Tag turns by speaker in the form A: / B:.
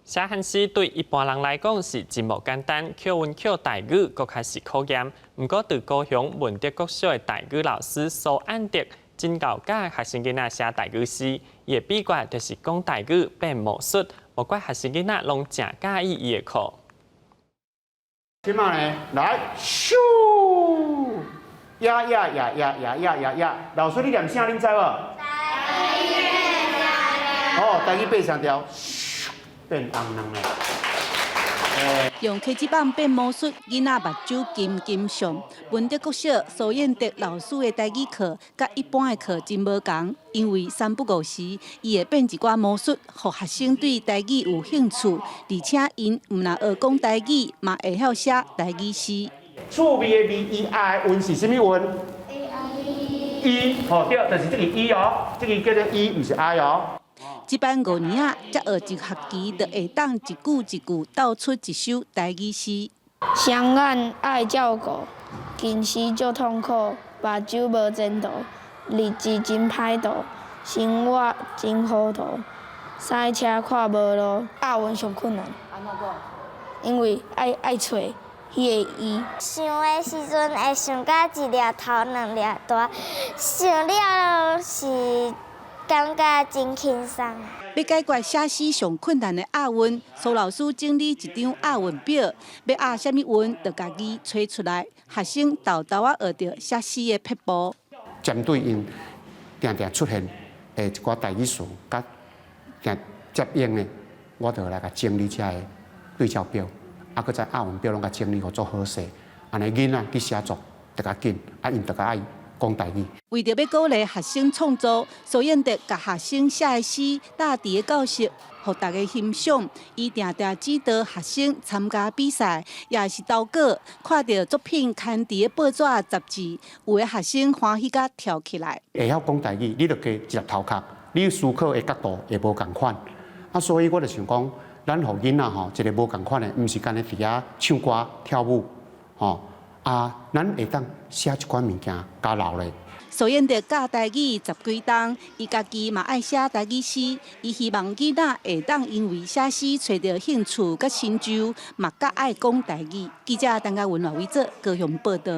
A: 写汉诗对一般人来讲是真无简单，口文口台语搁较是考验。不过，对高雄文德国小的台语老师苏安德真教教学生囡仔写台语诗，伊的秘诀就是讲台语变魔术，无怪学生囡仔拢真喜意伊的课。
B: 即马呢，来，咻，呀，老师你念啥？恁知无？哦，台语8声调，咻，变红人嘞。
C: 用科技棒变魔术，囡仔目睭金金上。文德国小苏彦德老师的台语课，甲一般的课真无同，因为三不五时，伊会变一寡魔术，互学生对台语有兴趣，而且因毋但学讲台语，嘛会晓写台语诗。
B: 趣味的味，E I 韵是啥物韵 ？E， 哦对，就是这个 E 哦，这个叫做 E， 毋是 I 哦。
C: 这班5年啊，才学一学期，就会当一句一句道出一首台语诗。
D: 双眼爱照顾，近视足痛苦，目睭无前途，日子真歹度，生活真糊涂，塞车看无路，押韵上困难。安怎讲？因为爱找迄个伊。
E: 想的时阵会想到一粒头2粒大，想了是感觉真轻松。
C: 要解决写诗上困难的押韵，苏老师整理一张押韵表，要押什么韵，就家己找出来。学生豆豆学到写诗的撇步。
B: 针对因定定出现一寡台语词，甲接应的，我就来甲整理遮个对照表，搁在押韵表拢甲整理好做好势，安尼囡仔去写作就较紧，因就较爱讲台语。
C: 为着要鼓励学生创作，苏彦德甲学生写的诗搭伫个教室，互大家欣赏。伊定定指导学生参加比赛，也是投稿，看到作品刊伫个报纸、杂志，有的学生欢喜甲跳起来。
B: 会晓讲台语，你着加一粒头壳，你思考的角度会无共款。所以我就想讲，咱互囡仔吼，一个无共款的，毋是干咧伫遐唱歌跳舞，咱会当写一款物件加留咧。
C: 苏彦德教台语10几冬，伊家己嘛爱写台语诗，伊希望囡仔会当因为写诗找到兴趣甲成就，嘛较爱讲台语。记者陈嘉文、赖伟哲高雄报道。